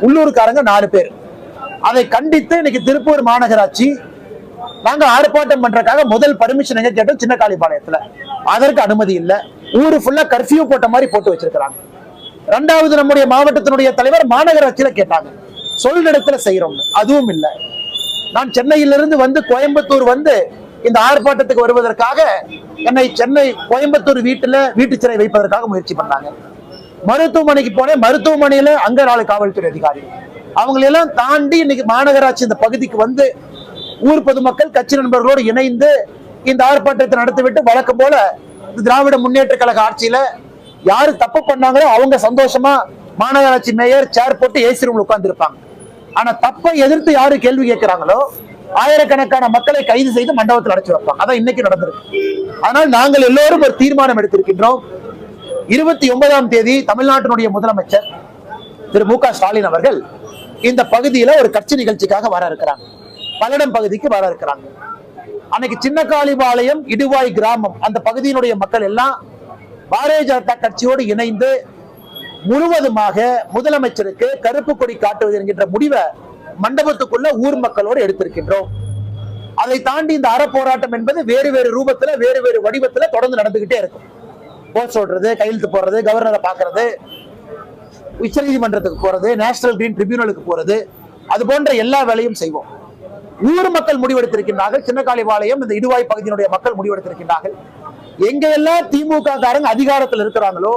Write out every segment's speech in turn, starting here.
உள்ளூர்காரங்க 4 பேர். அதை கண்டித்து இன்னைக்கு திருப்பூர் மாநகராட்சி நாங்க ஆர்ப்பாட்டம் பண்றதுக்காக முதல் பர்மிஷன் எங்க கேட்டோம், சின்ன காளிபாளையத்துல. அதற்கு அனுமதி இல்ல. ஊரு ஃபுல்லா கர்ஃபியூ போட்ட மாதிரி போட்டு வச்சிருக்காங்க. 2வது நம்முடைய மாவட்டத்தினுடைய தலைவர் மாநகராட்சியில கேட்டாங்க, சொல்ற இடத்துல செய்யறோம், அதுவும் இல்லை. நான் சென்னையிலிருந்து வந்து கோயம்புத்தூர் வந்து இந்த ஆர்ப்பாட்டத்துக்கு வருவதற்காக என்னை சென்னை கோயம்புத்தூர் வீட்டு சிறை வைப்பதற்காக முயற்சி பண்ணாங்க. மருத்துவமனைக்கு போனேன், மருத்துவமனையில அங்க 4 காவல்துறை அதிகாரி. அவங்களெல்லாம் தாண்டி இன்னைக்கு மாநகராட்சி இந்த பகுதிக்கு வந்து ஊர் பொதுமக்கள் கட்சி நண்பர்களோடு இணைந்து இந்த ஆர்ப்பாட்டத்தை நடத்திவிட்டு வழக்கம் போல திராவிட முன்னேற்ற கழக ஆட்சியில யாரு தப்பு பண்ணாங்களோ அவங்க சந்தோஷமா மாநகராட்சி மேயர் சேர் போட்டு ஏசி ரூம்ல உட்கார்ந்து இருப்பாங்க. ஆனா தப்பை எதிர்த்து யாரு கேள்வி கேட்கிறாங்களோ ஆயிரக்கணக்கான மக்களை கைது செய்து மண்டபத்தில் அடைச்சு வைப்பாங்க. அதான் இன்னைக்கு நடந்திருக்கு. அதனால் நாங்கள் எல்லோரும் ஒரு தீர்மானம் எடுத்திருக்கின்றோம். 29ஆம் தேதி தமிழ்நாட்டினுடைய முதலமைச்சர் திரு மு.க. ஸ்டாலின் அவர்கள் இந்த பகுதியில ஒரு கட்சி நிகழ்ச்சிக்காக வர இருக்கிறாங்க. பல்லடம் பகுதிக்கு வர இருக்கிறாங்க. அன்னைக்கு சின்ன காளிபாளையம் இடுவாய் கிராமம் அந்த பகுதியினுடைய மக்கள் எல்லாம் பாரதிய ஜனதா கட்சியோடு இணைந்து முழுவதுமாக முதலமைச்சருக்கு கருப்பு கொடி காட்டுவது என்கின்ற முடிவை மண்டபத்துக்குள்ள ஊர் மக்களோடு எடுத்திருக்கின்றோம். அதை தாண்டி இந்த அறப்போராட்டம் என்பது வேறு வேறு ரூபத்துல வேறு வேறு வடிவத்துல தொடர்ந்து நடந்துகிட்டே இருக்கும். போஸ்ட் சொல்றது, கையெழுத்து போடுறது, கவர்னரை பாக்குறது, உச்ச நீதிமன்றத்துக்கு போறது, நேஷனல் கிரீன் ட்ரிபியூனலுக்கு போறது, அது போன்ற எல்லா வேலையும் செய்வோம். ஊர் மக்கள் முடிவெடுத்திருக்கின்றார்கள். சின்ன காளிபாளையம் இந்த இடுவாய் பகுதியினுடைய மக்கள் முடிவெடுத்திருக்கின்றார்கள். எங்க எல்லாம் திமுக காரங்க அதிகாரத்தில் இருக்கிறாங்களோ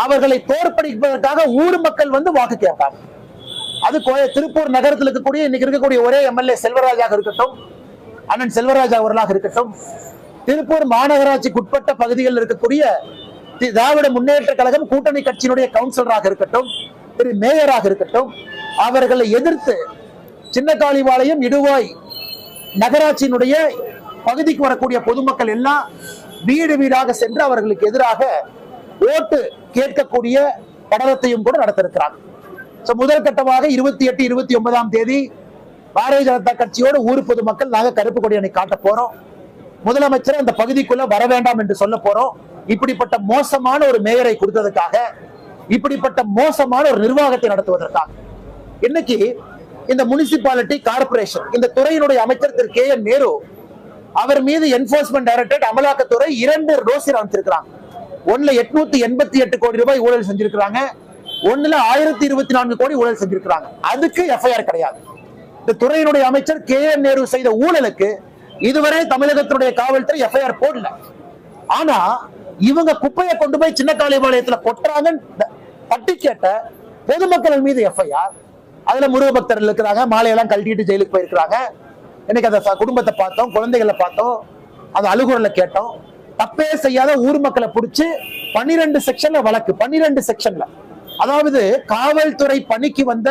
அவர்களை தோற்கடிப்பதற்காக ஊர் மக்கள் வந்து வாக்கு கேட்பாங்க. அது திருப்பூர் நகரத்தில் இருக்கக்கூடிய இன்னைக்கு இருக்கக்கூடிய ஒரே எம்எல்ஏ செல்வராஜாக இருக்கட்டும், அண்ணன் செல்வராஜா அவர்களாக இருக்கட்டும், திருப்பூர் மாநகராட்சிக்கு உட்பட்ட பகுதிகளில் இருக்கக்கூடிய திராவிட முன்னேற்ற கழகம் கூட்டணி கட்சியினுடைய கவுன்சிலராக இருக்கட்டும், திரு மேயராக இருக்கட்டும், அவர்களை எதிர்த்து சின்ன காளிபாளையம் இடுவாய் நகராட்சியினுடைய பகுதிக்கு வரக்கூடிய பொதுமக்கள் எல்லாம் வீடு வீடாக சென்று அவர்களுக்கு எதிராக ஓட்டு கேட்கக்கூடிய படலத்தையும் கூட நடத்திருக்கிறாங்க. முதல் கட்டமாக 28, 29ஆம் தேதி பாரதிய ஜனதா கட்சியோடு ஊர் பொதுமக்கள் நாங்க கருப்பு கொடி அணை காட்ட போறோம். முதலமைச்சர் அந்த பகுதிக்குள்ள வர வேண்டாம் என்று சொல்ல போறோம். இப்படிப்பட்ட மோசமான ஒரு மேயரை கொடுத்ததுக்காக, இப்படிப்பட்ட மோசமான ஒரு நிர்வாகத்தை நடத்துவதற்காக இன்னைக்கு இந்த முனிசிபாலிட்டி கார்பரேஷன் இந்த துறையினுடைய அமைச்சர் திரு கே.என். நேரு அவர் மீது என்போர்ஸ்மெண்ட் டைரக்டரேட் அமலாக்கத்துறை 2 நோட்டீஸ் அனுப்பிச்சிருக்காங்க. ஒண்ணுல 888 கோடி ரூபாய் ஊழல் செஞ்சிருக்காங்க, ஒண்ணுல 1024 கோடி ஊழல் செஞ்சிருக்காங்க. அதுக்கு எஃப்ஐஆர் கிடையாது. இந்த துறையினுடைய அமைச்சர் கே.என். நேரு செய்த ஊழலுக்கு இதுவரை தமிழகத்தினுடைய காவல்துறை எஃப்ஐஆர் போடல. ஆனா இவங்க குப்பையை கொண்டு போய் சின்ன காளிபாளையத்துல கொட்டுறாங்க பட்டி கேட்ட பொதுமக்கள் மீது எஃப்ஐஆர். அதுல முருக பக்தர்கள் இருக்கிறாங்க, மாலையெல்லாம் கழட்டிட்டு ஜெயிலுக்கு போயிருக்கிறாங்க. எனக்கு அந்த குடும்பத்தை பார்த்தோம், குழந்தைகளை பார்த்தோம், அது அழுகுறல கேட்டோம். தப்பே செய்யாத ஊர் மக்களை பிடிச்சு 12 செக்ஷன்ல வழக்கு, 12 செக்ஷன்ல. அதாவது காவல்துறை பணிக்கு வந்த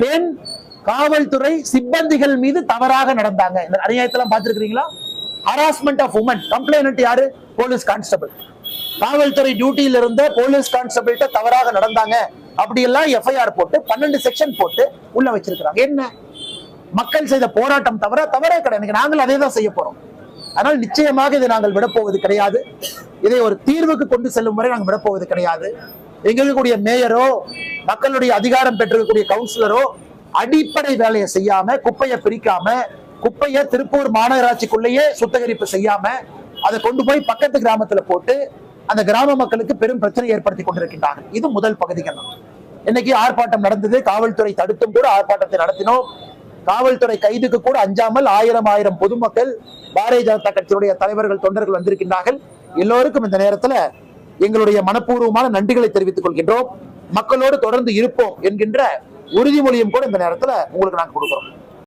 பெண் காவல்துறை சிப்பந்திகள் மீது தவறாக நடந்தாங்க. இந்த அநியாயத்தெல்லாம் பார்த்திருக்கீங்களா? ஹராஸ்மெண்ட் ஆஃப் உமன் கம்ப்ளைனன்ட் யாரு? Police constable. காவல்துறை டியூட்டியில இருந்த போலீஸ் கான்ஸ்டபிள்கிட்ட தவறாக நடந்தாங்க அப்படி எல்லாம் எஃப்ஐஆர் போட்டு 12 செக்ஷன் போட்டு உள்ள வச்சிருக்கிறாங்க. என்ன மக்கள் செய்த போராட்டம் தவறே கிடையாது. நாங்கள் அதே தான் செய்ய போறோம். அதனால் நிச்சயமாக இதை நாங்கள் விடப்போவது கிடையாது. இதை ஒரு தீர்வுக்கு கொண்டு செல்லும் வரை நாங்கள் விடப்போவது கிடையாது. எங்களுடைய மேயரோ மக்களுடைய அதிகாரம் பெற்றிருக்கக்கூடிய கவுன்சிலரோ அடிப்படை வேலையை செய்யாம, குப்பையை பிரிக்காம, குப்பையை திருப்பூர் மாநகராட்சிக்குள்ளேயே சுத்திகரிப்பு செய்யாம அதை கொண்டு போய் பக்கத்து கிராமத்துல போட்டு அந்த கிராம மக்களுக்கு பெரும் பிரச்சனை ஏற்படுத்தி கொண்டிருக்கின்றார்கள். இது முதல் பகுதிகள். இன்னைக்கு ஆர்ப்பாட்டம் நடந்தது, காவல்துறை தடுத்தும் கூட ஆர்ப்பாட்டத்தை நடத்தினோம். காவல்துறை கைதுக்கு கூட அஞ்சாமல் ஆயிரம் பொதுமக்கள், பாரதிய ஜனதா கட்சியுடைய தலைவர்கள், தொண்டர்கள் வந்திருக்கின்றார்கள். எல்லோருக்கும் இந்த நேரத்தில் எங்களுடைய மனப்பூர்வமான நன்றிகளை தெரிவித்துக் கொள்கின்றோம். மக்களோடு தொடர்ந்து இருப்போம் என்கின்ற உறுதிமொழியும் கூட இந்த நேரத்தில் உங்களுக்கு நாங்கள் கொடுக்கிறோம்.